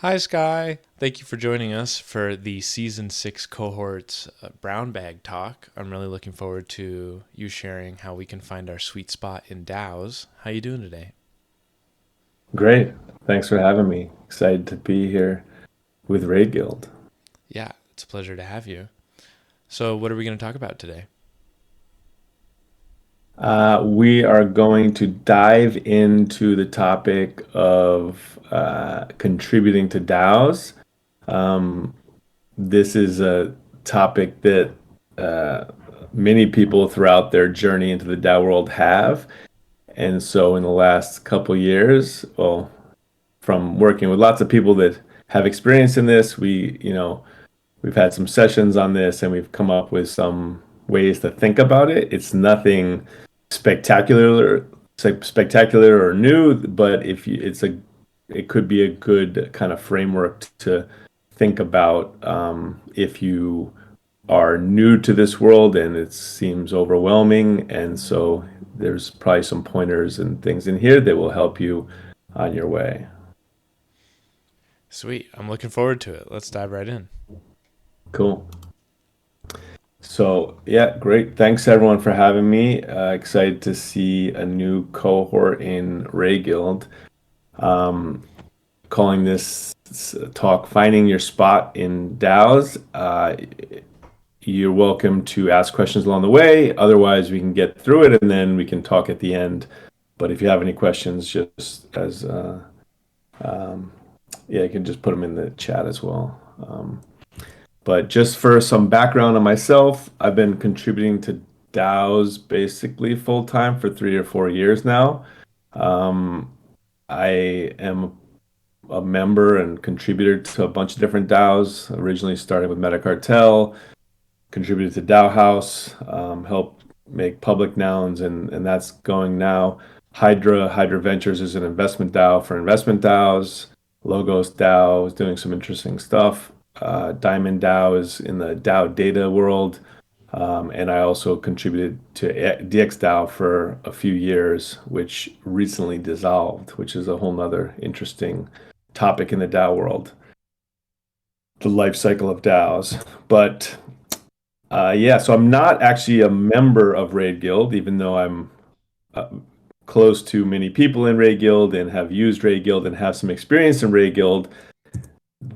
Hi, Sky. Thank you for joining us for the Season 6 cohort's brown bag talk. I'm really looking forward to you sharing how we can find our sweet spot in DAOs. How you doing today? Great. Thanks for having me. Excited to be here with Raid Guild. Yeah, it's a pleasure to have you. So, what are we going to talk about today? We are going to dive into the topic of contributing to DAOs. Um, this is a topic that uh, many people throughout their journey into the DAO world have. And so in the last couple years, well, from working with lots of people that have experience in this, we've had some sessions on this and we've come up with some ways to think about it. It's nothing spectacular, spectacular or new, but if you, it could be a good kind of framework to think about if you are new to this world and it seems overwhelming. And so there's probably some pointers and things in here that will help you on your way. Sweet. I'm looking forward to it. Let's dive right in. Cool. So, yeah, great. Thanks everyone for having me. Excited to see a new cohort in Ray Guild. Um, Calling this talk Finding Your Spot in DAOs. You're welcome to ask questions along the way. Otherwise, we can get through it and then we can talk at the end. But if you have any questions, just as um, yeah, you can just put them in the chat as well. But just for some background on myself, I've been contributing to DAOs basically full time for 3 or 4 years now. Um, I am a member and contributor to a bunch of different DAOs, originally starting with Metacartel, contributed to DAO House, helped make public nouns, and that's going now. Hydra Ventures is an investment DAO for investment DAOs. Logos DAO is doing some interesting stuff. Diamond DAO is in the DAO data world. And I also contributed to DXDAO for a few years, which recently dissolved, which is a whole nother interesting topic in the DAO world, the life cycle of DAOs. But yeah, so I'm not actually a member of Raid Guild, even though I'm uh, close to many people in Raid Guild and have used Raid Guild and have some experience in Raid Guild.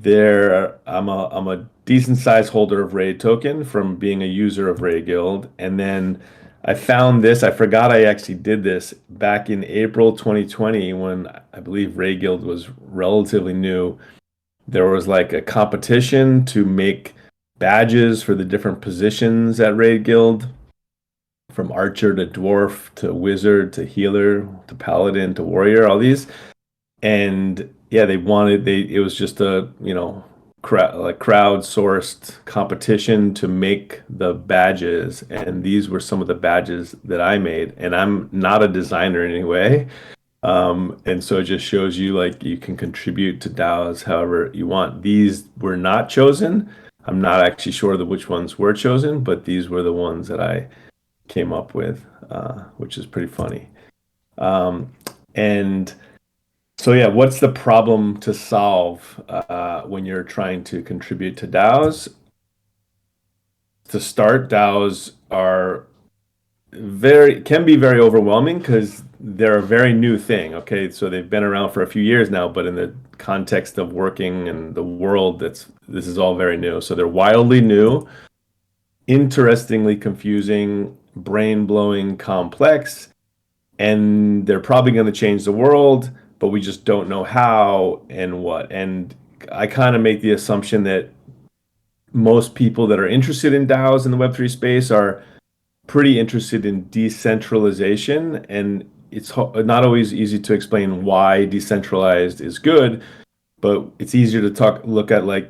I'm a decent sized holder of Raid token from being a user of Raid Guild, and then I found this. I forgot I actually did this back in April 2020 when I believe Raid Guild was relatively new. There was like a competition to make badges for the different positions at Raid Guild, from archer to dwarf to wizard to healer to paladin to warrior, all these. And yeah, they it was just a, crowd-sourced competition to make the badges, and these were some of the badges that I made. And I'm not a designer in any way. And so it just shows you like you can contribute to DAOs however you want. These were not chosen. I'm not actually sure that which ones were chosen, but these were the ones that I came up with, which is pretty funny. Um, and so yeah, what's the problem to solve when you're trying to contribute to DAOs? To start, DAOs are very can be very overwhelming because they're a very new thing. Okay, so they've been around for a few years now, but in the context of working and the world, this is all very new. So they're wildly new, interestingly confusing, brain-blowing, complex, and they're probably going to change the world, but we just don't know how and what. And I kind of make the assumption that most people that are interested in DAOs in the Web3 space are pretty interested in decentralization, and it's not always easy to explain why decentralized is good, but it's easier to look at, like,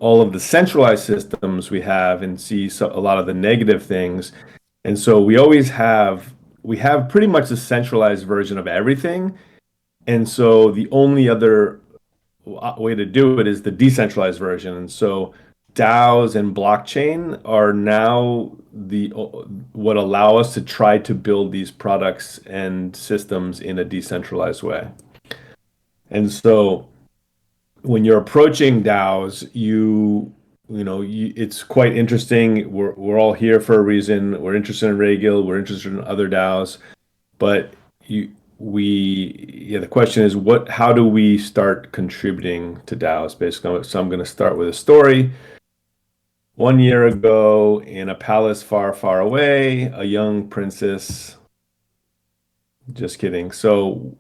all of the centralized systems we have and see a lot of the negative things. And so we have pretty much a centralized version of everything. And so the only other way to do it is the decentralized version. And so DAOs and blockchain are now the what allow us to try to build these products and systems in a decentralized way. And so when you're approaching DAOs, it's quite interesting. We're all here for a reason. We're interested in Regil. We're interested in other DAOs, but the question is, how do we start contributing to DAOs? Basically, so I'm going to start with a story. 1 year ago, in a palace far, far away, a young princess. Just kidding. So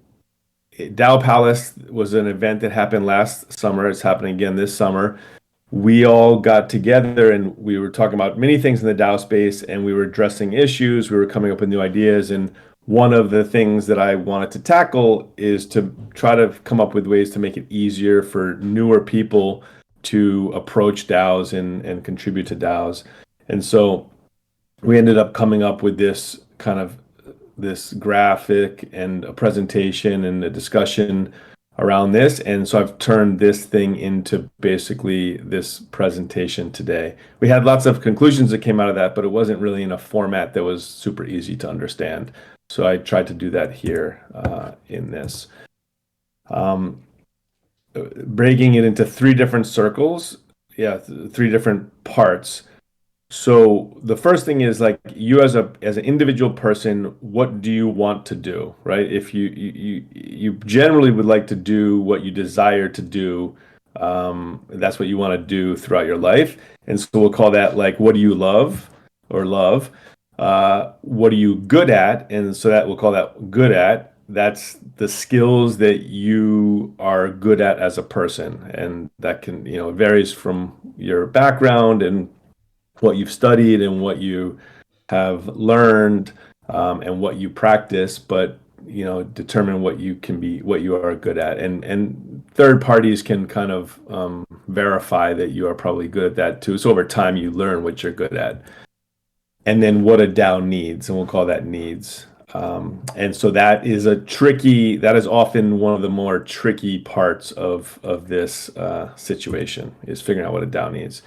DAO Palace was an event that happened last summer. It's happening again this summer. We all got together and we were talking about many things in the DAO space, and we were addressing issues. We were coming up with new ideas. And one of the things that I wanted to tackle is to try to come up with ways to make it easier for newer people to approach DAOs and contribute to DAOs. And so we ended up coming up with this graphic and a presentation and a discussion around this. And so I've turned this thing into basically this presentation today. We had lots of conclusions that came out of that, but it wasn't really in a format that was super easy to understand. So I tried to do that here in this. Breaking it into three different circles, three different parts. So the first thing is, like, you as an individual person, what do you want to do, right? If you generally would like to do what you desire to do, that's what you want to do throughout your life. And so we'll call that, like, what do you love or love? What are you good at? And so that we'll call that good at. That's the skills that you are good at as a person, and that can, it varies from your background and what you've studied and what you have learned, and what you practice, but determine what you are good at, and third parties can kind of verify that you are probably good at that too. So over time you learn what you're good at, and then what a DAO needs, and we'll call that needs. And so that is often one of the more tricky parts of this situation, is figuring out what a DAO needs.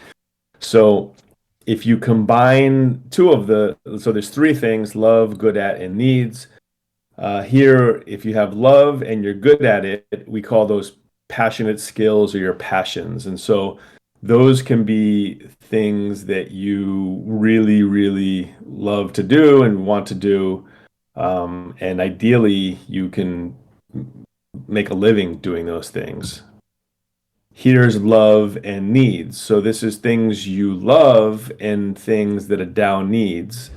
So if you combine so there's three things: love, good at, and needs. Here, if you have love and you're good at it, we call those passionate skills or your passions. And so those can be things that you really, really love to do and want to do. And ideally, you can make a living doing those things. Here's love and needs. So this is things you love and things that a DAO needs.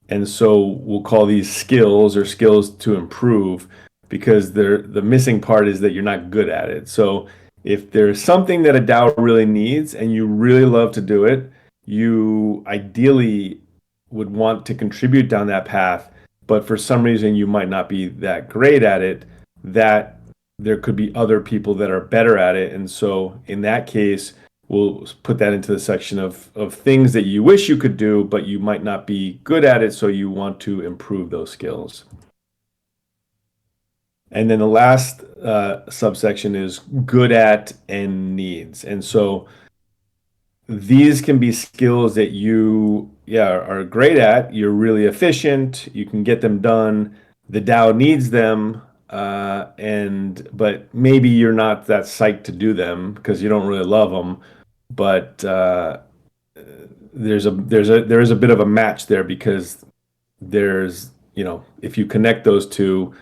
And so we'll call these skills, or skills to improve, because the missing part is that you're not good at it. So if there's something that a DAO really needs and you really love to do it, you ideally would want to contribute down that path, but for some reason you might not be that great at it, that there could be other people that are better at it. And so in that case, we'll put that into the section of things that you wish you could do, but you might not be good at it, so you want to improve those skills. And then the last subsection is good at and needs. And so these can be skills that you are great at. You're really efficient. You can get them done. The DAO needs them, but maybe you're not that psyched to do them because you don't really love them. But there is a bit of a match there, because if you connect those two,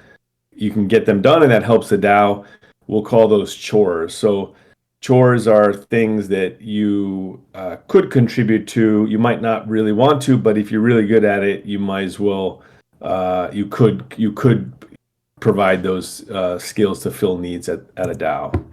you can get them done, and that helps the DAO. We'll call those chores. So chores are things that you could contribute to. You might not really want to, but if you're really good at it, you might as well. You could provide those skills to fill needs at a DAO.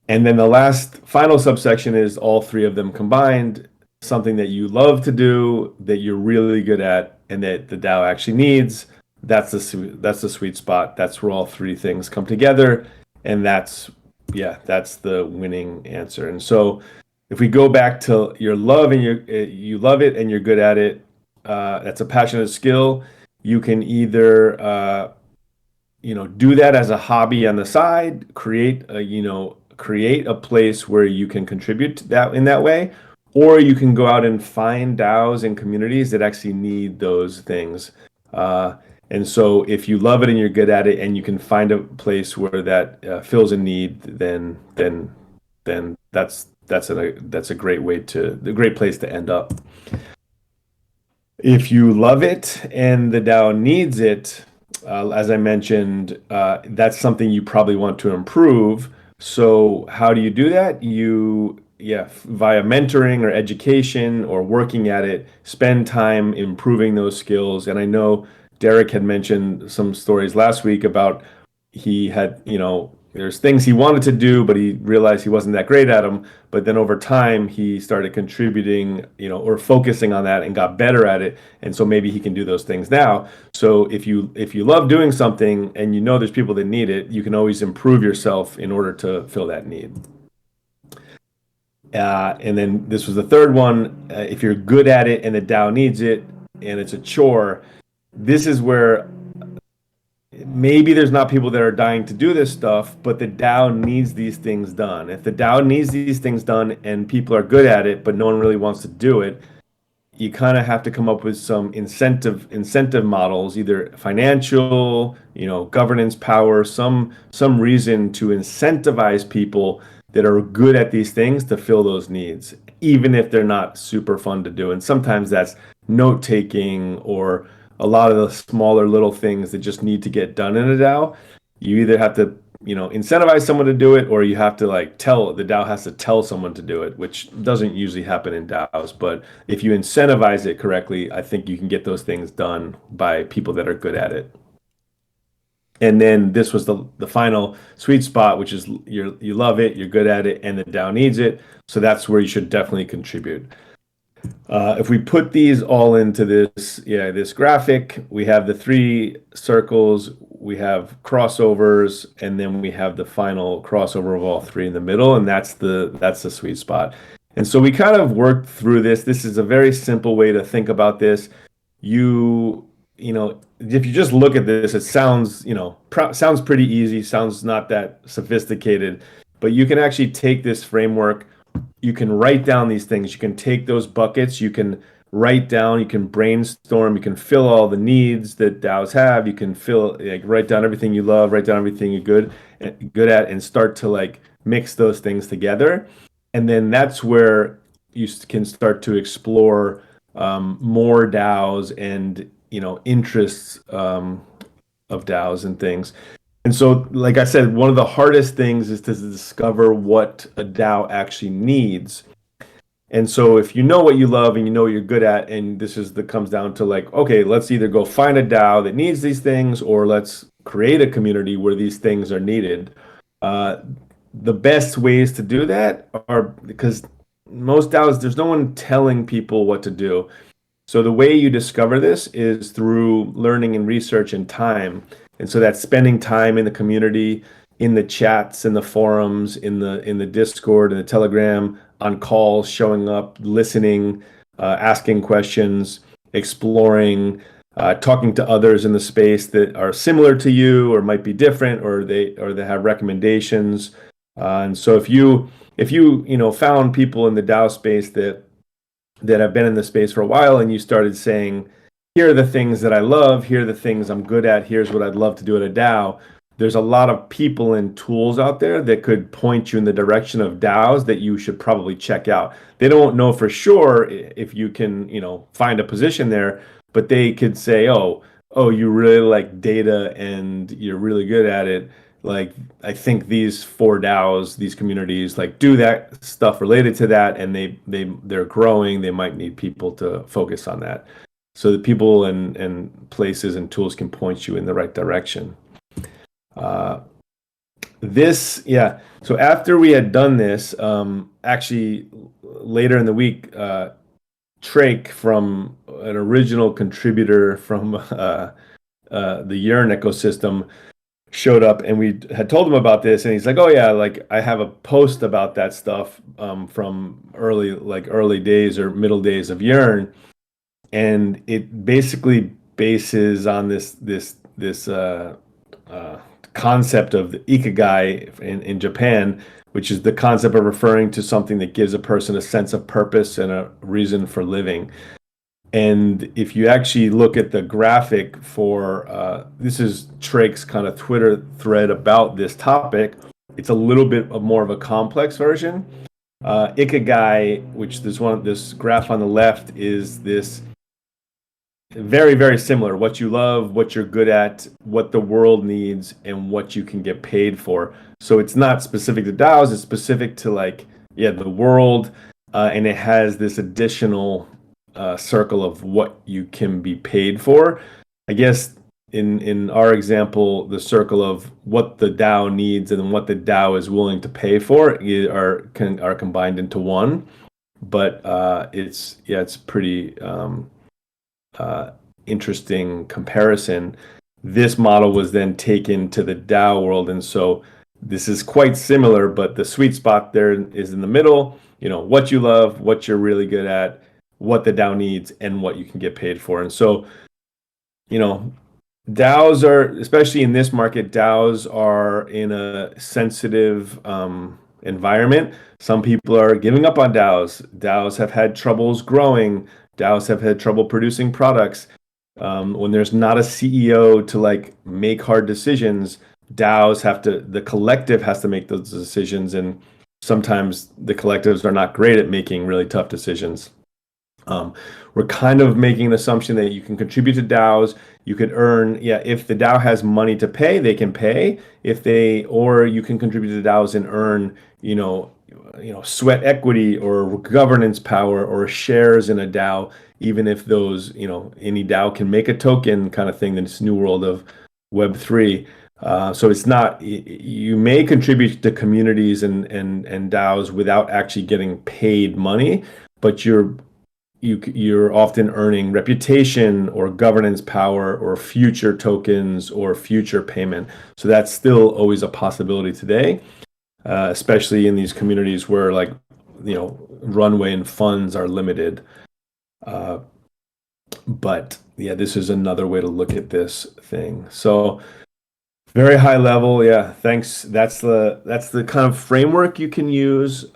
And then the final subsection is all three of them combined: something that you love to do, that you're really good at, and that the DAO actually needs. That's the sweet spot. That's where all three things come together, and that's the winning answer. And so if we go back to your love, and you love it and you're good at it, that's a passionate skill. You can either do that as a hobby on the side, create a place where you can contribute to that in that way, or you can go out and find DAOs and communities that actually need those things. And so if you love it and you're good at it and you can find a place where that fills a need, then that's a great way to a great place to end up. If you love it and the DAO needs it, as I mentioned, that's something you probably want to improve. So how do you do that? Via mentoring or education or working at it, spend time improving those skills. And I know Derek had mentioned some stories last week about he had, there's things he wanted to do, but he realized he wasn't that great at them. But then over time, he started contributing, or focusing on that and got better at it. And so maybe he can do those things now. So if you love doing something and you know there's people that need it, you can always improve yourself in order to fill that need. And then this was the third one. If you're good at it and the DAO needs it and it's a chore, this is where maybe there's not people that are dying to do this stuff, but the DAO needs these things done. If the DAO needs these things done and people are good at it, but no one really wants to do it, you kind of have to come up with some incentive models, either financial, governance power, some reason to incentivize people that are good at these things to fill those needs, even if they're not super fun to do. And sometimes that's note taking or a lot of the smaller little things that just need to get done in a DAO. You either have to incentivize someone to do it, or you have to the DAO has to tell someone to do it, which doesn't usually happen in DAOs. But if you incentivize it correctly, I think you can get those things done by people that are good at it. And then this was the final sweet spot, which is you love it, you're good at it, and the DAO needs it. So that's where you should definitely contribute. If we put these all into this graphic, we have the three circles, we have crossovers, and then we have the final crossover of all three in the middle, and that's the sweet spot. And so we kind of worked through this. This is a very simple way to think about this. If you just look at this, it sounds sounds pretty easy, sounds not that sophisticated, but you can actually take this framework. You can write down these things. You can take those buckets. You can write down. You can brainstorm. You can fill all the needs that DAOs have. You can write down everything you love. Write down everything you're good at, and start to mix those things together. And then that's where you can start to explore more DAOs and interests of DAOs and things. And so, like I said, one of the hardest things is to discover what a DAO actually needs. And so if you know what you love and you know what you're good at, and comes down to okay, let's either go find a DAO that needs these things, or let's create a community where these things are needed. The best ways to do that are, because most DAOs, there's no one telling people what to do. So the way you discover this is through learning and research and time. And so that's spending time in the community, in the chats, in the forums, in the Discord, in the Telegram, on calls, showing up, listening, asking questions, exploring, talking to others in the space that are similar to you or might be different, or they have recommendations. And so if you found people in the DAO space that have been in the space for a while, and you started saying, here are the things that I love, here are the things I'm good at, here's what I'd love to do at a DAO. There's a lot of people and tools out there that could point you in the direction of DAOs that you should probably check out. They don't know for sure if you can, find a position there, but they could say, oh, you really like data and you're really good at it. I think these 4 DAOs, these communities, do that stuff related to that, and they're growing. They might need people to focus on that. So the people and places and tools can point you in the right direction. So after we had done this, actually later in the week, Trake, from an original contributor from the Yearn ecosystem, showed up, and we had told him about this, and he's like, oh yeah, I have a post about that stuff from early days or middle days of Yearn. And it basically bases on this concept of the ikigai in Japan, which is the concept of referring to something that gives a person a sense of purpose and a reason for living. And if you actually look at the graphic for this is Trake's kind of Twitter thread about this topic, it's a little bit of more of a complex version. Ikigai, which this graph on the left is this very, very similar. What you love, what you're good at, what the world needs, and what you can get paid for. So it's not specific to DAOs, it's specific to like, yeah, the world. And it has this additional circle of what you can be paid for. I guess in our example, the circle of what the DAO needs and what the DAO is willing to pay for are combined into one. But it's pretty uh, interesting comparison. This model was then taken to the DAO world, and so this is quite similar, but the sweet spot there is in the middle. You know, what you love, what you're really good at, what the DAO needs, and what you can get paid for. And so, you know, DAOs are, especially in this market, DAOs are in a sensitive environment. Some people are giving up on DAOs. DAOs have had troubles growing. DAOs have had trouble producing products. When there's not a CEO to like make hard decisions, the collective has to make those decisions. And sometimes the collectives are not great at making really tough decisions. We're kind of making an assumption that you can contribute to DAOs. You could earn, yeah, if the DAO has money to pay, they can pay. Or you can contribute to DAOs and earn, sweat equity or governance power or shares in a DAO, even if those, any DAO can make a token kind of thing in this new world of Web3. So it's not, you may contribute to communities and DAOs without actually getting paid money, but you're often earning reputation or governance power or future tokens or future payment. So that's still always a possibility today, especially in these communities where runway and funds are limited. But yeah, this is another way to look at this thing. So very high level, yeah. Thanks. That's the kind of framework you can use.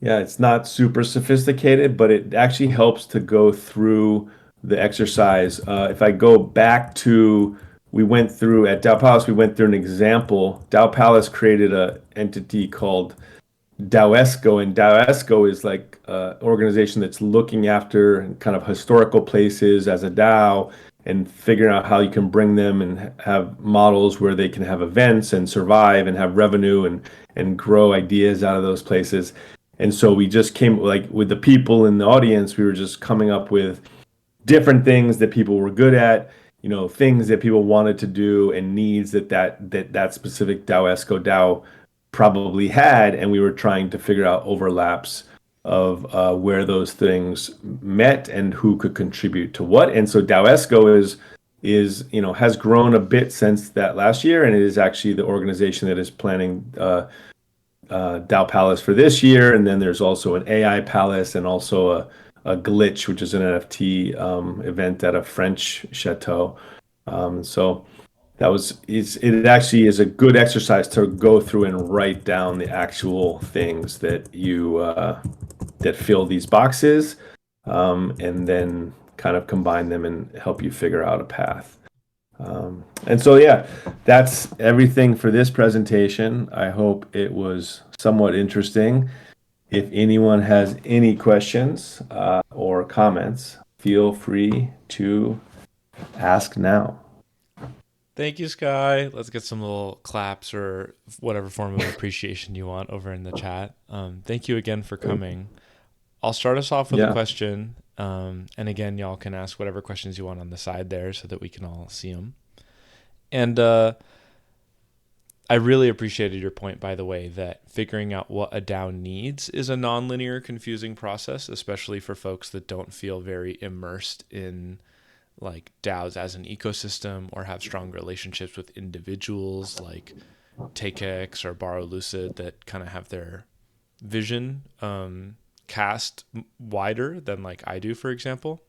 Yeah, it's not super sophisticated, but it actually helps to go through the exercise. If I go back to, we went through at DAO Palace, we went through an example. DAO Palace created an entity called DAOesco, and DAOesco is like an organization that's looking after kind of historical places as a DAO and figuring out how you can bring them and have models where they can have events and survive and have revenue and grow ideas out of those places. And so we just came, like with the people in the audience, we were just coming up with different things that people were good at, things that people wanted to do and needs that specific DAOesco DAO probably had. And we were trying to figure out overlaps of where those things met and who could contribute to what. And so DAOesco has grown a bit since that last year, and it is actually the organization that is planning DAO Palace for this year, and then there's also an AI Palace and also a Glitch, which is an NFT event at a French chateau. So it actually is a good exercise to go through and write down the actual things that that fill these boxes, and then kind of combine them and help you figure out a path. And so, yeah, that's everything for this presentation. I hope it was somewhat interesting. If anyone has any questions or comments, feel free to ask now. Thank you, Sky. Let's get some little claps or whatever form of appreciation you want over in the chat. Thank you again for coming. I'll start us off with a question. And again, y'all can ask whatever questions you want on the side there so that we can all see them. And I really appreciated your point, by the way, that figuring out what a DAO needs is a nonlinear, confusing process, especially for folks that don't feel very immersed in like DAOs as an ecosystem or have strong relationships with individuals like TakeX or Borrow Lucid that kind of have their vision cast wider than like I do, for example.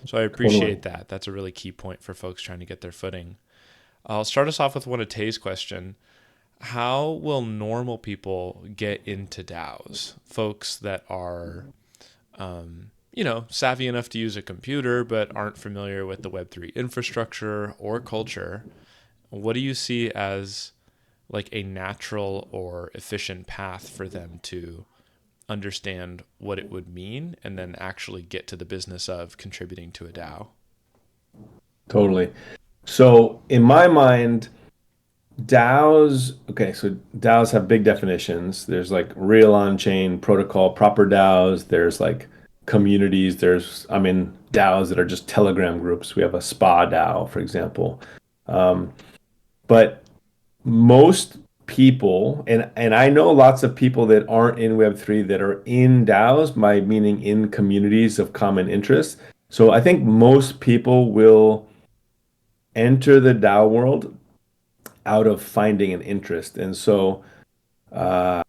So I appreciate that. That's a really key point for folks trying to get their footing. I'll start us off with one of Tay's question. How will normal people get into DAOs? Folks that are savvy enough to use a computer but aren't familiar with the Web3 infrastructure or culture. What do you see as like a natural or efficient path for them to understand what it would mean and then actually get to the business of contributing to a DAO? Totally. So in my mind, so DAOs have big definitions. There's like real on-chain protocol, proper DAOs. There's like communities. I'm in DAOs that are just Telegram groups. We have a spa DAO, for example. Um, but most people, and I know lots of people that aren't in Web3 that are in DAOs, by meaning in communities of common interest. So I think most people will enter the DAO world out of finding an interest. And so uh,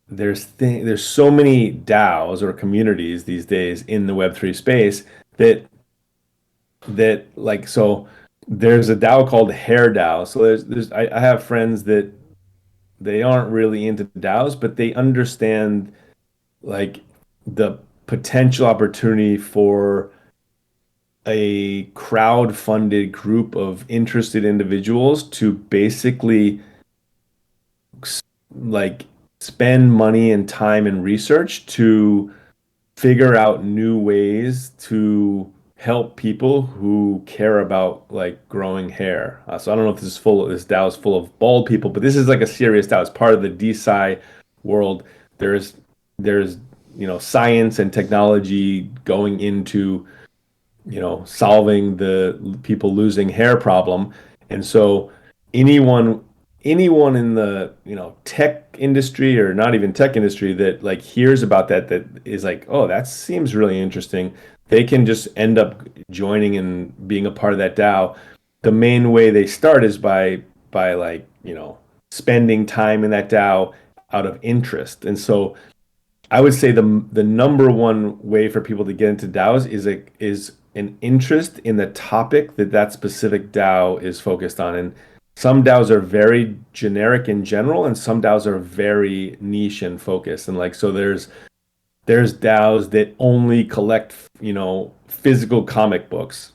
there's so many DAOs or communities these days in the Web3 space that so there's a DAO called Hair DAO. So I have friends that they aren't really into DAOs, but they understand like the potential opportunity for a crowd-funded group of interested individuals to basically like spend money and time and research to figure out new ways to help people who care about like growing hair. So I don't know if this DAO is full of bald people, but this is like a serious DAO. It's part of the DeSci world. There's science and technology going into solving the people losing hair problem. And so anyone anyone in the, tech industry or not even tech industry that like hears about that is like, oh, that seems really interesting. They can just end up joining and being a part of that DAO. The main way they start is by like, spending time in that DAO out of interest. And so I would say the number one way for people to get into DAOs is an interest in the topic that specific DAO is focused on. And some DAOs are very generic in general, and some DAOs are very niche and focused. And like so, there's DAOs that only collect physical comic books,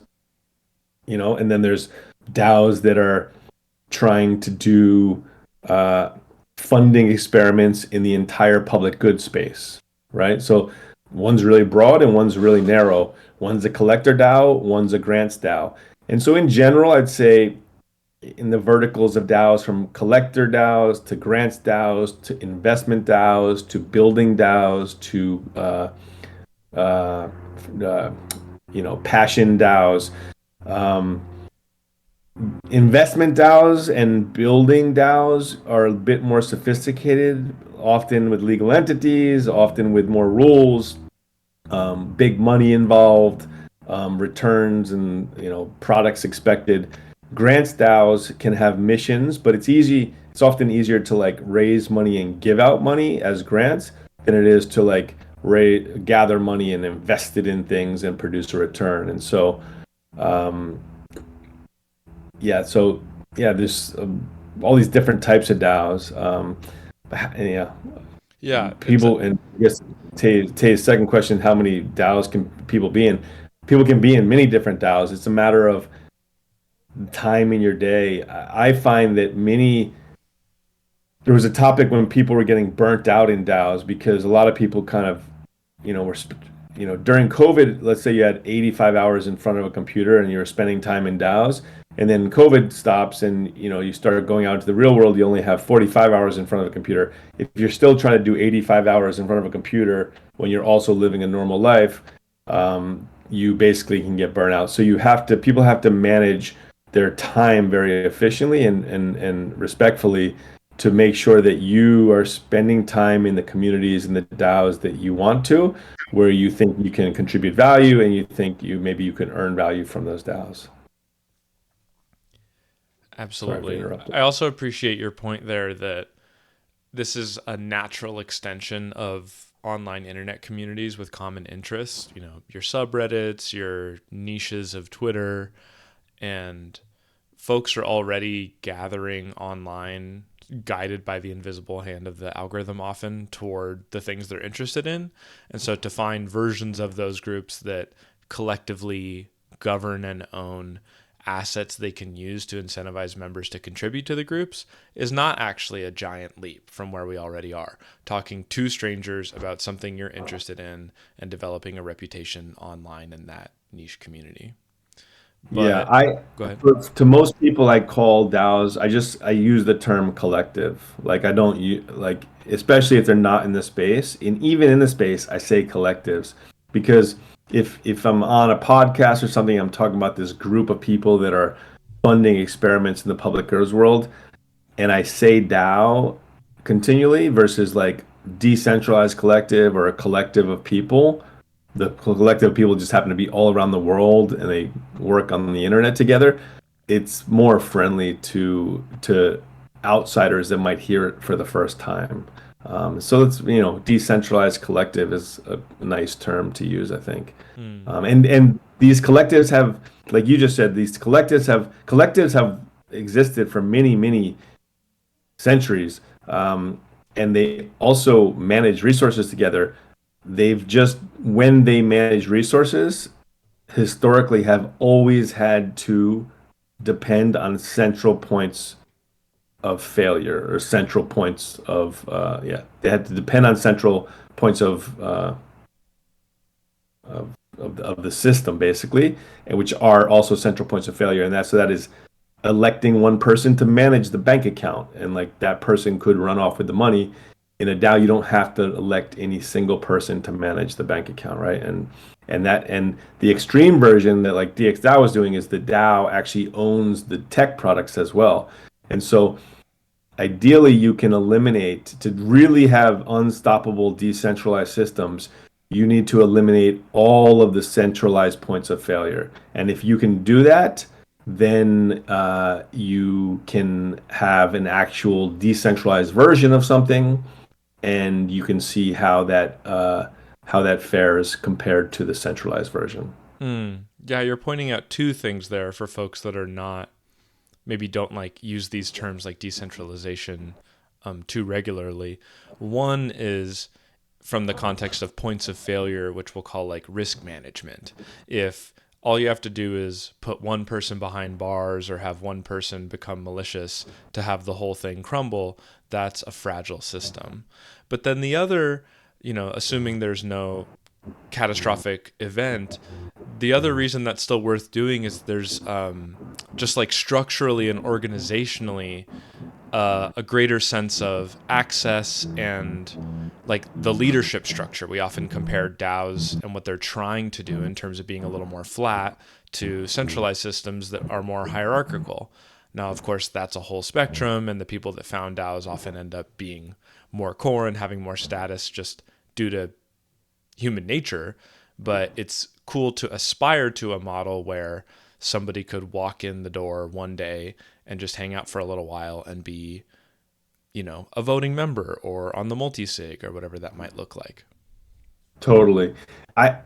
and then there's DAOs that are trying to do funding experiments in the entire public good space, right? So one's really broad and one's really narrow. One's a collector DAO, one's a grants DAO. And so in general, I'd say in the verticals of DAOs, from collector DAOs to grants DAOs to investment DAOs to building DAOs to uh, passion DAOs. Um, Investment DAOs and building DAOs are a bit more sophisticated, often with legal entities, often with more rules, big money involved, returns and products expected. Grants DAOs can have missions, but it's often easier to like raise money and give out money as grants than it is to like gather money and invest it in things and produce a return. And so um, yeah, so yeah, there's all these different types of DAOs. Yeah, Yeah, it's people, and I guess Tay's second question, how many DAOs can people be in? People can be in many different DAOs. It's a matter of time in your day. I find that there was a topic when people were getting burnt out in DAOs because a lot of people kind of, were, during COVID, let's say you had 85 hours in front of a computer and you were spending time in DAOs, and then COVID stops and, you start going out into the real world, you only have 45 hours in front of a computer. If you're still trying to do 85 hours in front of a computer when you're also living a normal life, you basically can get burnt out. So people have to manage their time very efficiently and respectfully to make sure that you are spending time in the communities and the DAOs that you want to, where you think you can contribute value and you think maybe you can earn value from those DAOs. Sorry for absolutely. interrupting. I also appreciate your point there that this is a natural extension of online internet communities with common interests, your subreddits, your niches of Twitter, and folks are already gathering online guided by the invisible hand of the algorithm often toward the things they're interested in. And so to find versions of those groups that collectively govern and own assets they can use to incentivize members to contribute to the groups is not actually a giant leap from where we already are. Talking to strangers about something you're interested in and developing a reputation online in that niche community. Yeah, But I go ahead. to most people I call DAOs, I use the term collective. Like I don't use like especially if they're not in the space, and even in the space, I say collectives because if I'm on a podcast or something, I'm talking about this group of people that are funding experiments in the public goods world, and I say DAO continually versus like decentralized collective or a collective of people. The collective of people just happen to be all around the world and they work on the internet together. It's more friendly to outsiders that might hear it for the first time. So it's decentralized collective is a nice term to use, I think. Hmm. And these collectives have, like you just said, these collectives have existed for many centuries, and they also manage resources together. They've just, when they manage resources, historically have always had to depend on central points of failure or central points of, they had to depend on central points of the system basically, and which are also central points of failure. And that is electing one person to manage the bank account, and like that person could run off with the money. In a DAO, you don't have to elect any single person to manage the bank account, right? And the extreme version that like DXDAO is doing is the DAO actually owns the tech products as well. And so ideally you can eliminate, to really have unstoppable decentralized systems, you need to eliminate all of the centralized points of failure. And if you can do that, then you can have an actual decentralized version of something, and you can see how that fares compared to the centralized version. Hmm. Yeah, you're pointing out two things there for folks that are not, maybe don't like use these terms like decentralization too regularly. One is from the context of points of failure, which we'll call like risk management. If all you have to do is put one person behind bars or have one person become malicious to have the whole thing crumble, that's a fragile system. But then the other, assuming there's no catastrophic event, the other reason that's still worth doing is there's just like structurally and organizationally a greater sense of access and like the leadership structure. We often compare DAOs and what they're trying to do in terms of being a little more flat to centralized systems that are more hierarchical. Now, of course, that's a whole spectrum, and the people that found DAOs often end up being more core and having more status just due to human nature. But it's cool to aspire to a model where somebody could walk in the door one day and just hang out for a little while and be, a voting member or on the multi-sig or whatever that might look like. Totally.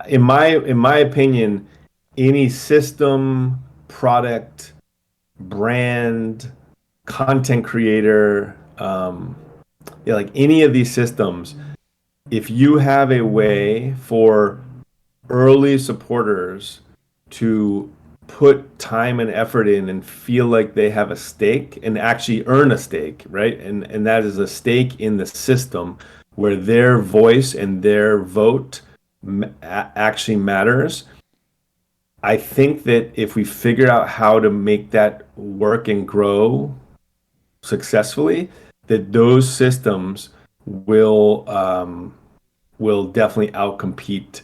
In my opinion, any system, product, brand, content creator, like any of these systems, if you have a way for early supporters to put time and effort in and feel like they have a stake and actually earn a stake, right? And that is a stake in the system where their voice and their vote actually matters. I think that if we figure out how to make that work and grow successfully, that those systems will definitely outcompete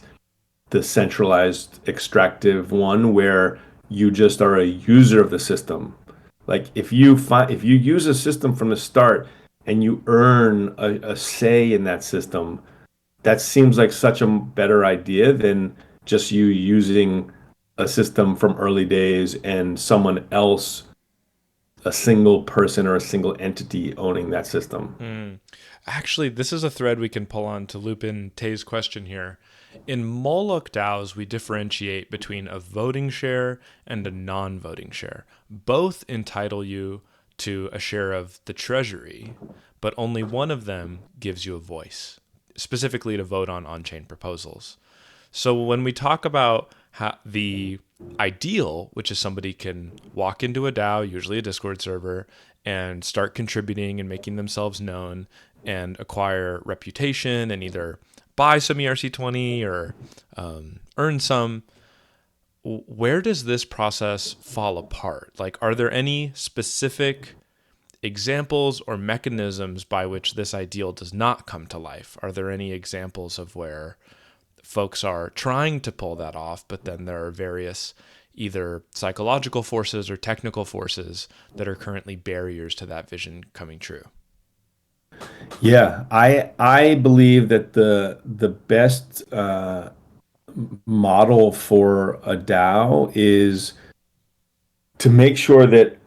the centralized extractive one where you just are a user of the system. Like if you use a system from the start and you earn a say in that system, that seems like such a better idea than just you using a system from early days and someone else, a single person or a single entity owning that system. Hmm. Actually, this is a thread we can pull on to loop in Tay's question here. In Moloch DAOs, we differentiate between a voting share and a non voting share. Both entitle you to a share of the treasury, but only one of them gives you a voice, specifically to vote on on-chain proposals. So when we talk about how the ideal, which is somebody can walk into a DAO, usually a Discord server, and start contributing and making themselves known and acquire reputation and either buy some ERC20 or earn some, where does this process fall apart? Like, are there any specific examples or mechanisms by which this ideal does not come to life? Are there any examples of where folks are trying to pull that off, but then there are various either psychological forces or technical forces that are currently barriers to that vision coming true? Yeah, I believe that the best model for a DAO is to make sure that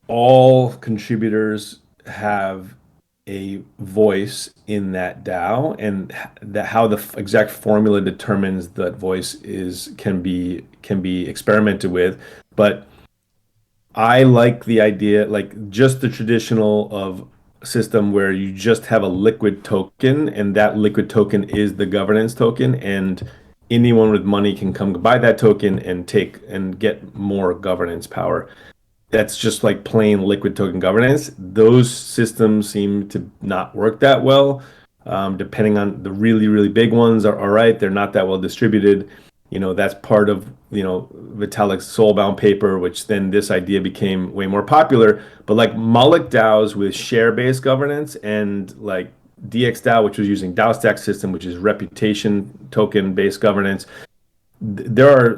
all contributors have a voice in that DAO, and that how the exact formula determines that voice is can be experimented with. But I like the idea, like just the traditional of system where you just have a liquid token, and that liquid token is the governance token, and anyone with money can come buy that token and take and get more governance power. That's just like plain liquid token governance. Those systems seem to not work that well. Depending on the really, really big ones are all right. They're not that well distributed. That's part of, Vitalik's Soulbound paper, which then this idea became way more popular. But like Moloch DAOs with share-based governance and like DXDAO, which was using DAO stack system, which is reputation token-based governance. There are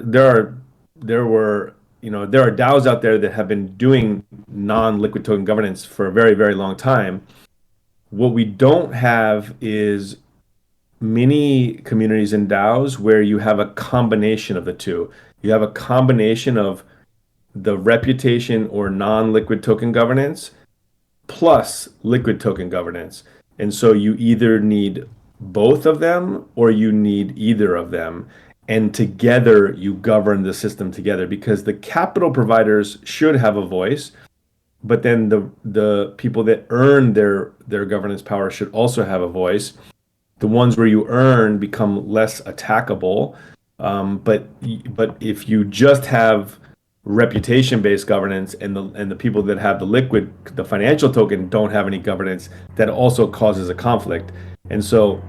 DAOs out there that have been doing non-liquid token governance for a very, very long time. What we don't have is many communities and DAOs where you have a combination of the two. You have a combination of the reputation or non-liquid token governance plus liquid token governance. And so you either need both of them or you need either of them. And together you govern the system together, because the capital providers should have a voice, but then the people that earn their governance power should also have a voice. The ones where you earn become less attackable. But if you just have reputation-based governance, and the people that have the financial token don't have any governance, that also causes a conflict. And so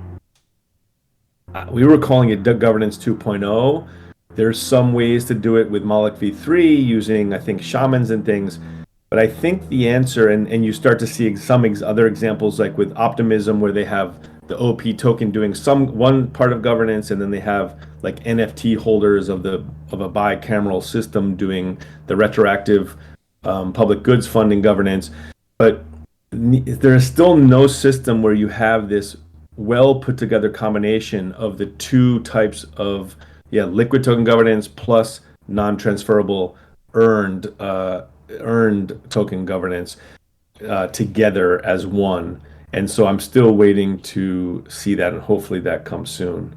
we were calling it governance 2.0. There's some ways to do it with Moloch v3 using, I think, shamans and things. But I think the answer, and you start to see some other examples, like with Optimism, where they have the OP token doing one part of governance, and then they have like NFT holders of a bicameral system doing the retroactive public goods funding governance. But there is still no system where you have this well put together combination of the two types of liquid token governance plus non-transferable earned token governance together as one. And so I'm still waiting to see that, and hopefully that comes soon.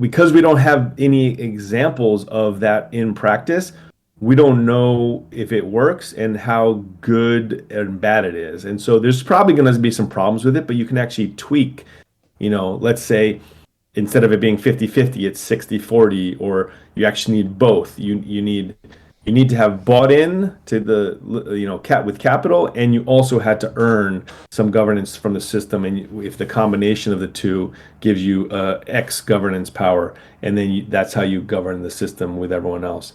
Because we don't have any examples of that in practice, we don't know if it works and how good and bad it is. And so there's probably going to be some problems with it, but you can actually tweak, let's say instead of it being 50-50, it's 60-40, or you actually need both. You need to have bought in to the with capital, and you also had to earn some governance from the system. And if the combination of the two gives you X governance power, and then that's how you govern the system with everyone else.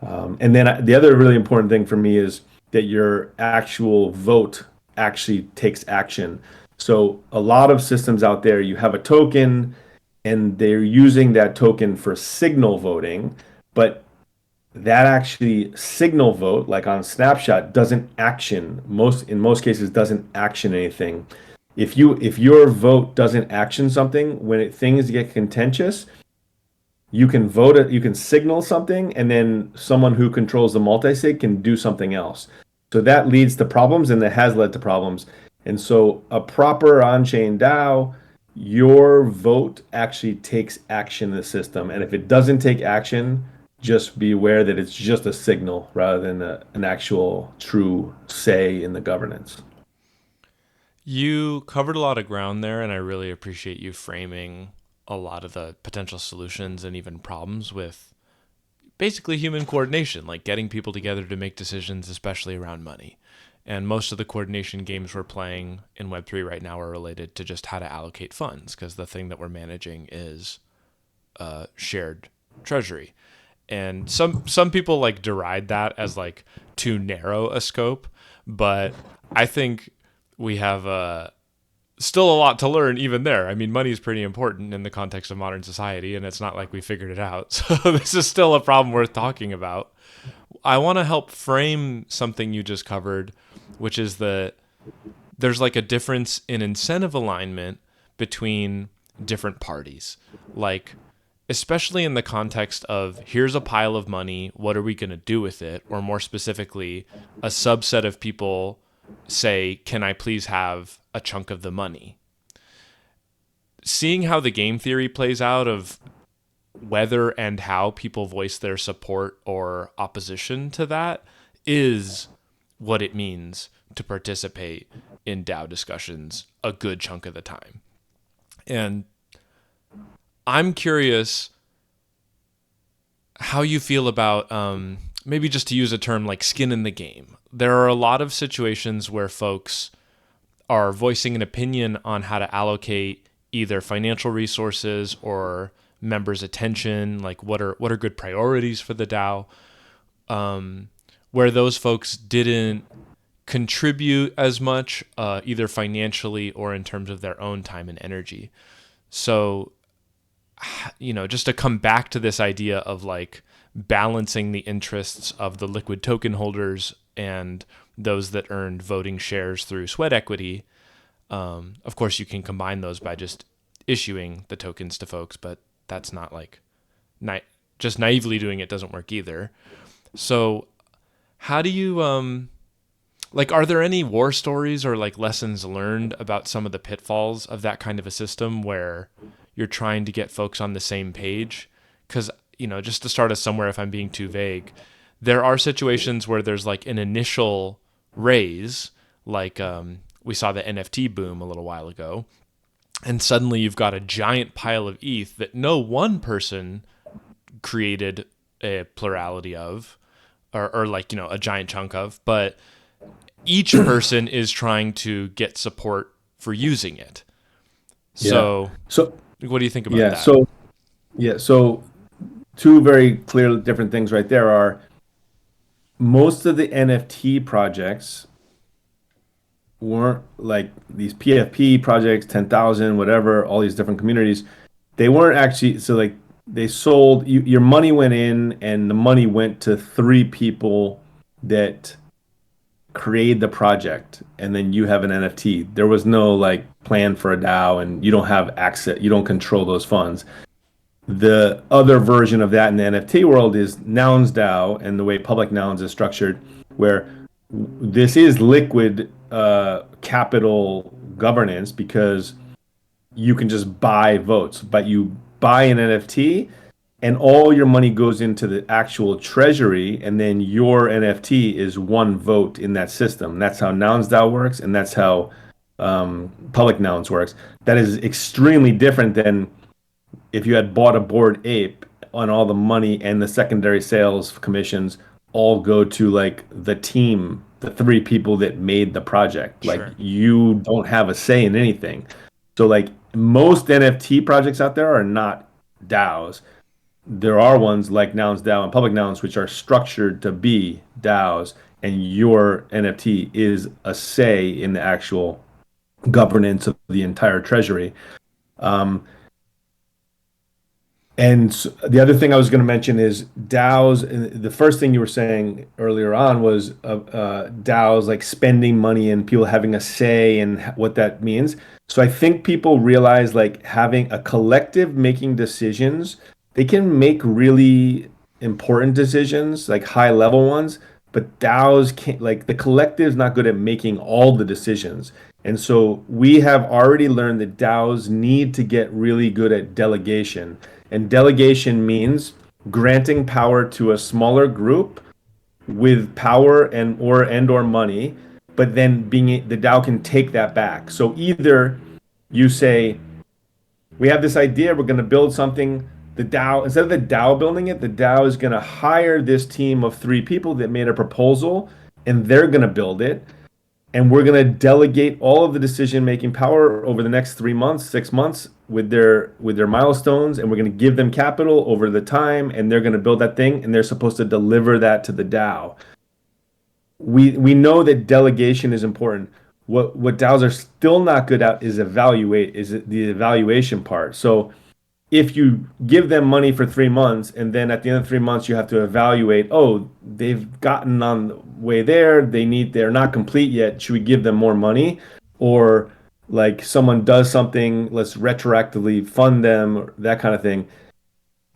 And then the other really important thing for me is that your actual vote actually takes action. So a lot of systems out there, you have a token, and they're using that token for signal voting, but that actually signal vote, like on Snapshot, doesn't action in most cases doesn't action anything. If your vote doesn't action something, when things get contentious, you can vote it, you can signal something, and then someone who controls the multi-sig can do something else. So that leads to problems, and that has led to problems. And so a proper on-chain DAO, your vote actually takes action in the system. And if it doesn't take action, just be aware that it's just a signal rather than an actual true say in the governance. You covered a lot of ground there, and I really appreciate you framing a lot of the potential solutions and even problems with basically human coordination, like getting people together to make decisions, especially around money. And most of the coordination games we're playing in Web3 right now are related to just how to allocate funds, because the thing that we're managing is shared treasury. And some people like deride that as like too narrow a scope, but I think we have still a lot to learn even there. I mean, money is pretty important in the context of modern society, and it's not like we figured it out. So this is still a problem worth talking about. I want to help frame something you just covered, which is that there's like a difference in incentive alignment between different parties. Like, especially in the context of here's a pile of money, what are we going to do with it? Or more specifically, a subset of people say, can I please have a chunk of the money? Seeing how the game theory plays out of whether and how people voice their support or opposition to that is what it means to participate in DAO discussions a good chunk of the time. And I'm curious how you feel about maybe just to use a term like skin in the game. There are a lot of situations where folks are voicing an opinion on how to allocate either financial resources or members' attention, like what are good priorities for the DAO, where those folks didn't contribute as much, either financially or in terms of their own time and energy. So, just to come back to this idea of like balancing the interests of the liquid token holders and those that earned voting shares through sweat equity. Of course, you can combine those by just issuing the tokens to folks, but that's not like just naively doing it doesn't work either. So, how do you like? Are there any war stories or like lessons learned about some of the pitfalls of that kind of a system where you're trying to get folks on the same page? Because just to start us somewhere, if I'm being too vague, there are situations where there's like an initial raise, like we saw the NFT boom a little while ago, and suddenly you've got a giant pile of ETH that no one person created a plurality of, or like a giant chunk of, but each person is trying to get support for using it. Yeah. So, So what do you think about yeah. that? So two very clear different things right there are most of the NFT projects weren't like these PFP projects, 10,000, whatever, all these different communities. They weren't actually, so like they sold, your money went in and the money went to three people that create the project and then you have an NFT. There was no like plan for a DAO and you don't have access, you don't control those funds. The other version of that in the NFT world is Nouns DAO and the way public nouns is structured, where this is liquid capital governance because you can just buy votes, but you buy an NFT and all your money goes into the actual treasury, and then your NFT is one vote in that system. That's how Nouns DAO works, and that's how public nouns works. That is extremely different than if you had bought a Bored Ape on all the money and the secondary sales commissions all go to like the team, the three people that made the project. Like Sure. you don't have a say in anything. So like most NFT projects out there are not DAOs. There are ones like Nouns DAO and Public Nouns which are structured to be DAOs, and your NFT is a say in the actual governance of the entire treasury. Um, And the other thing I was going to mention is DAOs. The first thing you were saying earlier on was DAOs like spending money and people having a say in what that means. So I think people realize like having a collective making decisions, they can make really important decisions, like high level ones, but DAOs can't, like the collective is not good at making all the decisions. And so we have already learned that DAOs need to get really good at delegation. And delegation means granting power to a smaller group with power and or money, but then being the DAO can take that back. So either you say, we have this idea, we're going to build something. The DAO, instead of the DAO building it, the DAO is going to hire this team of 3 people that made a proposal, and they're going to build it. And we're going to delegate all of the decision making power over the next 3 months, 6 months with their milestones, and we're going to give them capital over the time, and they're going to build that thing, and they're supposed to deliver that to the DAO. We know that delegation is important. What DAOs are still not good at is the evaluation part. So if you give them money for 3 months and then at the end of 3 months you have to evaluate, oh, they've gotten on the way there, they're not complete yet, should we give them more money? Or like someone does something, let's retroactively fund them, or that kind of thing.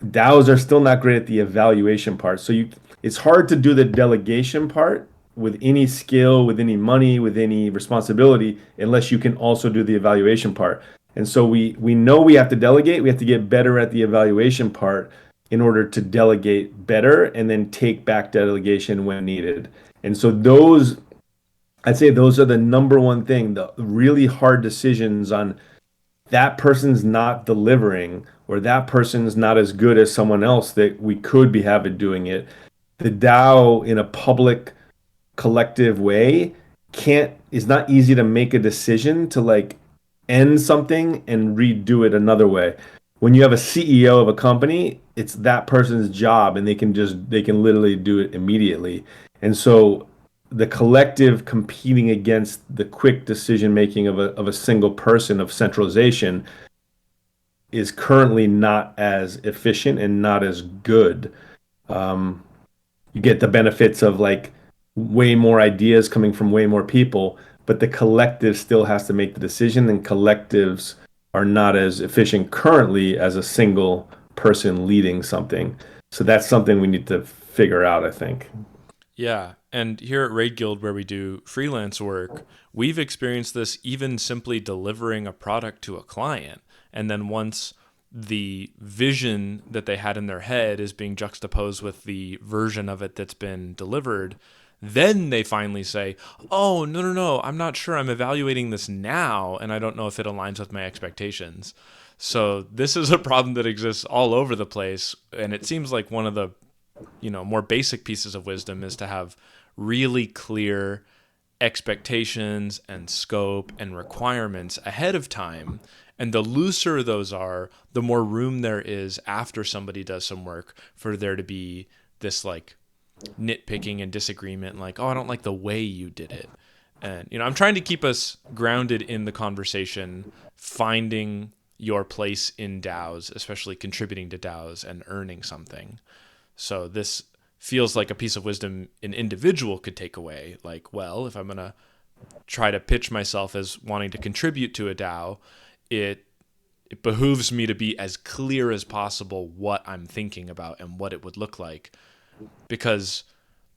DAOs are still not great at the evaluation part. So it's hard to do the delegation part with any skill, with any money, with any responsibility, unless you can also do the evaluation part. And so we know we have to delegate. We have to get better at the evaluation part in order to delegate better and then take back delegation when needed. And so I'd say those are the number one thing, the really hard decisions on that person's not delivering or that person's not as good as someone else that we could be having doing it. The DAO in a public collective way can't is not easy to make a decision to like end something and redo it another way. When you have a CEO of a company, it's that person's job and they can literally do it immediately. And so the collective competing against the quick decision making of a single person of centralization is currently not as efficient and not as good. You get the benefits of like way more ideas coming from way more people, but the collective still has to make the decision, and collectives are not as efficient currently as a single person leading something. So that's something we need to figure out, I think. Yeah. And here at Raid Guild, where we do freelance work, we've experienced this even simply delivering a product to a client. And then once the vision that they had in their head is being juxtaposed with the version of it that's been delivered, then they finally say, oh, no, no, no, I'm not sure. I'm evaluating this now, and I don't know if it aligns with my expectations. So this is a problem that exists all over the place. And it seems like one of the more basic pieces of wisdom is to have really clear expectations and scope and requirements ahead of time. And the looser those are, the more room there is after somebody does some work for there to be this like nitpicking and disagreement, like, oh, I don't like the way you did it. And, I'm trying to keep us grounded in the conversation, finding your place in DAOs, especially contributing to DAOs and earning something. So this feels like a piece of wisdom an individual could take away. Like, well, if I'm going to try to pitch myself as wanting to contribute to a DAO, it behooves me to be as clear as possible what I'm thinking about and what it would look like. Because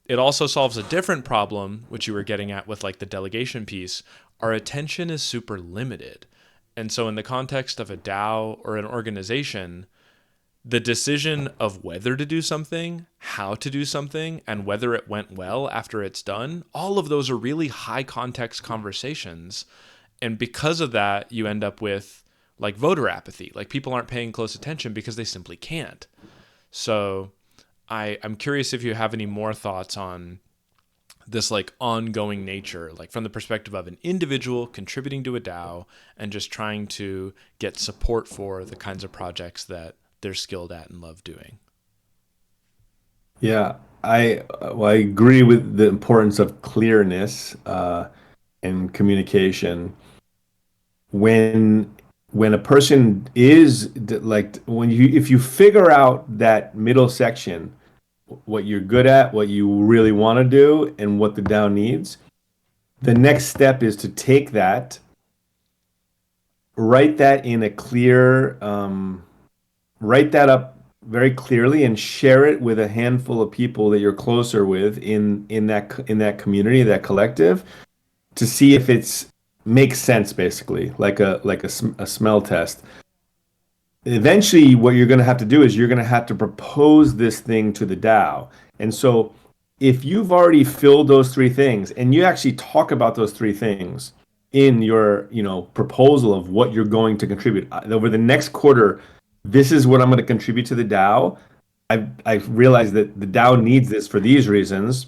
it also solves a different problem, which you were getting at with like the delegation piece. Our attention is super limited. And so in the context of a DAO or an organization, the decision of whether to do something, how to do something, and whether it went well after it's done, all of those are really high context conversations. And because of that, you end up with like voter apathy. Like people aren't paying close attention because they simply can't. So I'm curious if you have any more thoughts on this like ongoing nature, like from the perspective of an individual contributing to a DAO and just trying to get support for the kinds of projects that they're skilled at and love doing. Yeah, I agree with the importance of clearness and communication. When when a person is like when you if you figure out that middle section, what you're good at, what you really want to do, and what the DAO needs, the next step is to take that, write that in a clear write that up very clearly and share it with a handful of people that you're closer with in that community, that collective, to see if it's makes sense, basically like a smell test. eventually what you're going to have to do is you're going to have to propose this thing to the DAO. And so if you've already filled those three things and you actually talk about those three things in your, proposal of what you're going to contribute over the next quarter, this is what I'm going to contribute to the DAO. I've realized that the DAO needs this for these reasons.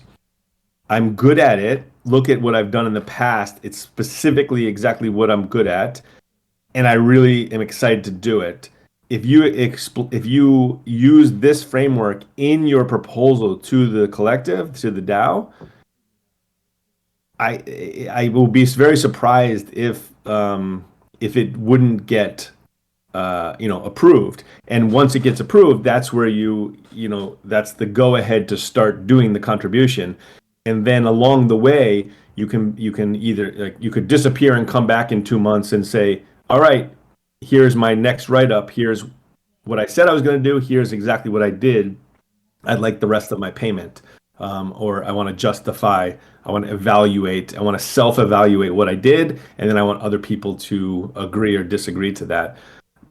I'm good at it. Look at what I've done in the past. It's specifically exactly what I'm good at, and I really am excited to do it. If you use this framework in your proposal to the collective, to the DAO, I will be very surprised if it wouldn't get approved. And once it gets approved, that's where that's the go ahead to start doing the contribution. And then along the way, you can either, like, you could disappear and come back in 2 months and say, all right, here's my next write up. Here's what I said I was going to do. Here's exactly what I did. I'd like the rest of my payment. Or I want to justify, I want to evaluate, I want to self evaluate what I did. And then I want other people to agree or disagree to that.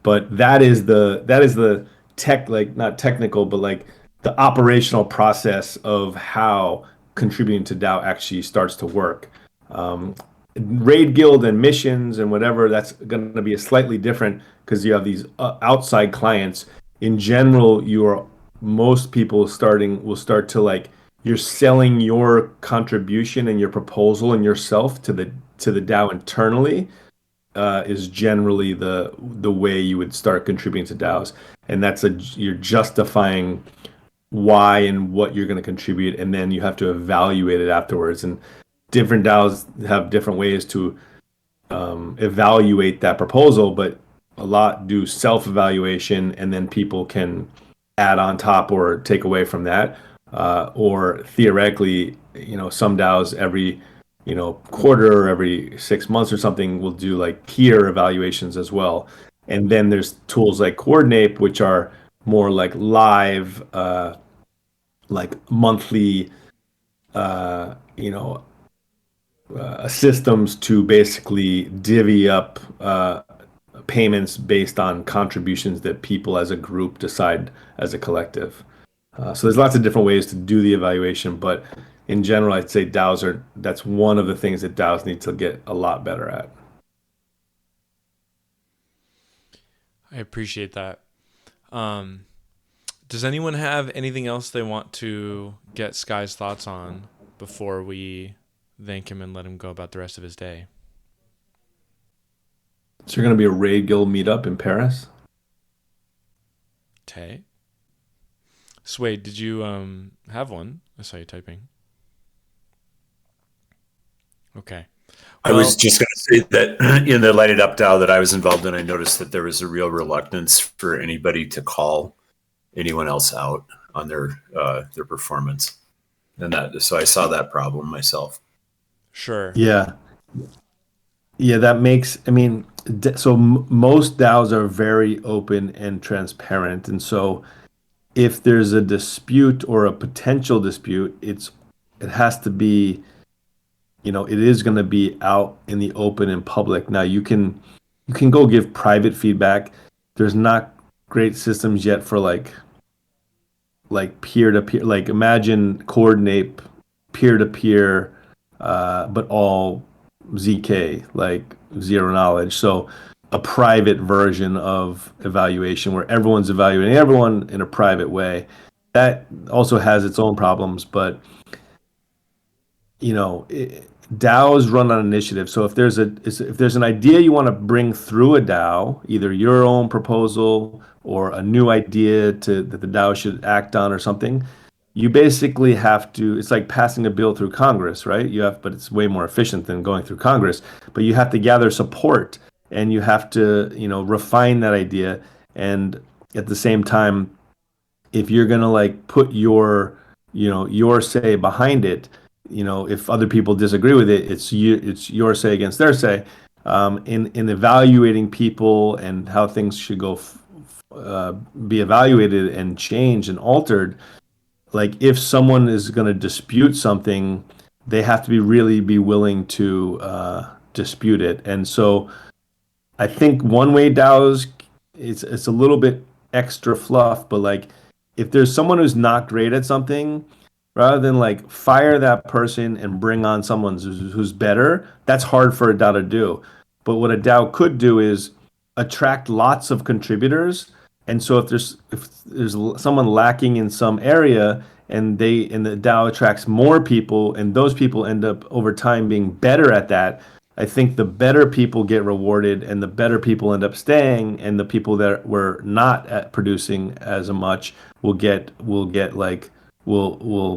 But that is the tech, like, not technical, but like the operational process of how contributing to DAO actually starts to work. Raid guild and missions and whatever, that's going to be a slightly different, because you have these outside clients. In general, most people will start to, like, you're selling your contribution and your proposal and yourself to the DAO internally, is generally the way you would start contributing to DAOs, and you're justifying why and what you're going to contribute, and then you have to evaluate it afterwards. And different DAOs have different ways to evaluate that proposal, but a lot do self-evaluation, and then people can add on top or take away from that. Or theoretically, some DAOs every quarter or every 6 months or something will do like peer evaluations as well. And then there's tools like Coordinate, which are more like live, like monthly, systems to basically divvy up payments based on contributions that people as a group decide as a collective. So there's lots of different ways to do the evaluation, but in general, I'd say that's one of the things that DAOs need to get a lot better at. I appreciate that. Does anyone have anything else they want to get Sky's thoughts on before we thank him and let him go about the rest of his day? So you're going to be a Raid Guild meetup in Paris? Okay. Swade, did you have one? I saw you typing. Okay. I was just going to say that in the Lighted Up DAO that I was involved in, I noticed that there was a real reluctance for anybody to call anyone else out on their performance, and so I saw that problem myself. Sure. Yeah. That makes. I mean, so most DAOs are very open and transparent, and so if there's a dispute or a potential dispute, it has to be. It is going to be out in the open and public. Now you can go give private feedback. There's not great systems yet for like peer to peer. Like, imagine Coordinate peer to peer, but all ZK, like zero knowledge. So a private version of evaluation where everyone's evaluating everyone in a private way. That also has its own problems, but DAOs run on initiative. So if there's an idea you want to bring through a DAO, either your own proposal or a new idea that the DAO should act on or something, you basically have to. It's like passing a bill through Congress, right? But it's way more efficient than going through Congress. But you have to gather support, and you have to refine that idea. And at the same time, if you're gonna like put your say behind it, if other people disagree with it, it's your say against their say. In evaluating people and how things should go, be evaluated and changed and altered. Like, if someone is going to dispute something, they have to really be willing to dispute it. And so I think one way DAOs it's a little bit extra fluff, but like if there's someone who's not great at something, rather than like fire that person and bring on someone who's better, that's hard for a DAO to do. But what a DAO could do is attract lots of contributors. And so if there's someone lacking in some area and the DAO attracts more people and those people end up over time being better at that, I think the better people get rewarded and the better people end up staying, and the people that were not at producing as much will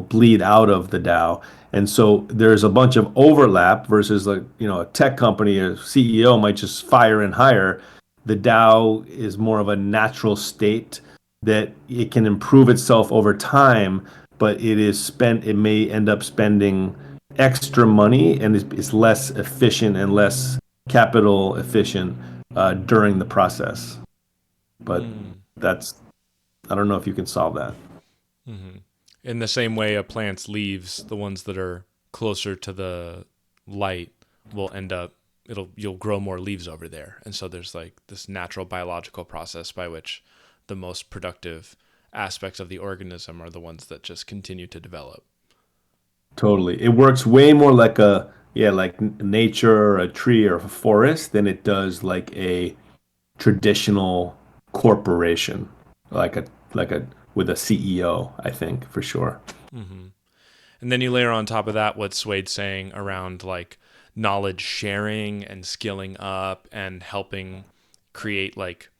bleed out of the DAO. And so there's a bunch of overlap versus like, a tech company or CEO might just fire and hire. The DAO is more of a natural state that it can improve itself over time, but it may end up spending extra money and is less efficient and less capital efficient during the process. But I don't know if you can solve that. Mm-hmm. In the same way a plant's leaves, the ones that are closer to the light will end up, you'll grow more leaves over there. And so there's like this natural biological process by which the most productive aspects of the organism are the ones that just continue to develop. Totally. It works way more like like nature or a tree or a forest than it does like a traditional corporation, like a with a CEO, I think, for sure. Mm-hmm. And then you layer on top of that what Swade's saying around like knowledge sharing and skilling up and helping create like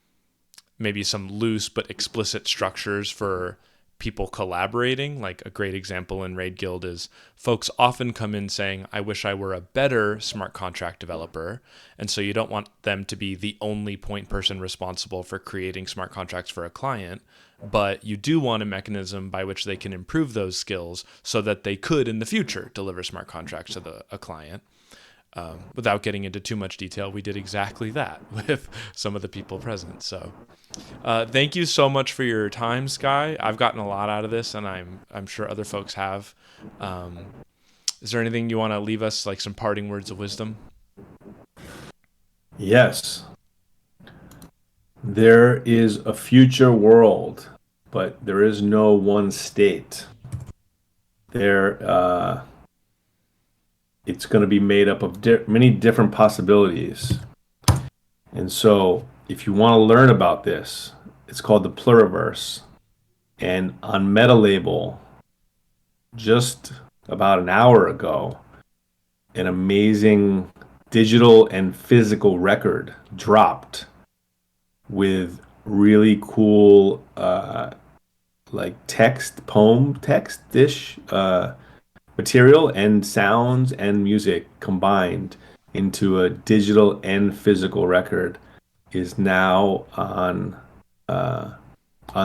maybe some loose but explicit structures for people collaborating. Like a great example in Raid Guild is folks often come in saying, I wish I were a better smart contract developer. And so you don't want them to be the only point person responsible for creating smart contracts for a client, but you do want a mechanism by which they can improve those skills so that they could in the future deliver smart contracts to a client. Without getting into too much detail, we did exactly that with some of the people present. So thank you so much for your time, Sky. I've gotten a lot out of this, and I'm sure other folks have. Is there anything you want to leave us, like some parting words of wisdom? Yes. There is a future world, but there is no one state. It's going to be made up of many different possibilities. And so if you want to learn about this, it's called the Pluriverse. And on MetaLabel, just about an hour ago, an amazing digital and physical record dropped with really cool like text-ish material and sounds and music combined into a digital and physical record is now on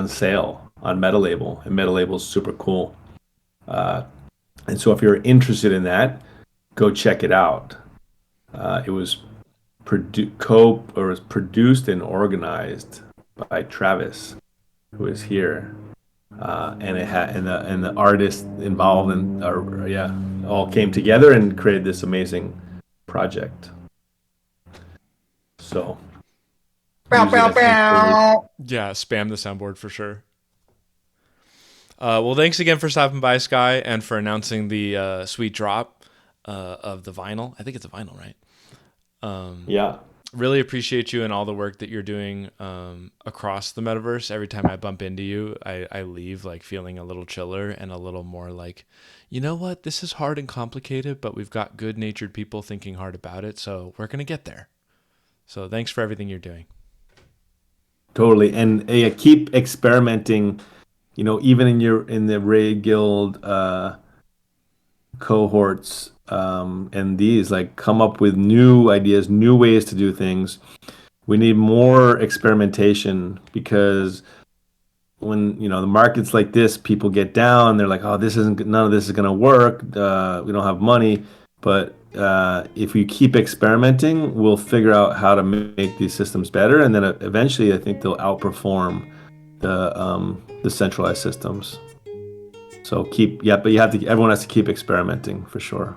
sale on MetaLabel, and MetaLabel is super cool. And so if you're interested in that, go check it out. It was produced and organized by Travis, who is here. And it had and the artists involved all came together and created this amazing project. So yeah, spam the soundboard for sure. Well, thanks again for stopping by, Sky, and for announcing the sweet drop of the vinyl. I think it's a vinyl, right? Yeah. Really appreciate you and all the work that you're doing across the metaverse. Every time I bump into you, I leave like feeling a little chiller and a little more like, you know what, this is hard and complicated, but we've got good-natured people thinking hard about it, so we're going to get there. So thanks for everything you're doing. Totally. And keep experimenting, even in the Raid Guild cohorts, and these like come up with new ideas, new ways to do things. We need more experimentation, because when the market's like this, people get down, they're like, oh, none of this is going to work, we don't have money. But if we keep experimenting, we'll figure out how to make these systems better, and then eventually I think they'll outperform the centralized systems. So everyone has to keep experimenting for sure.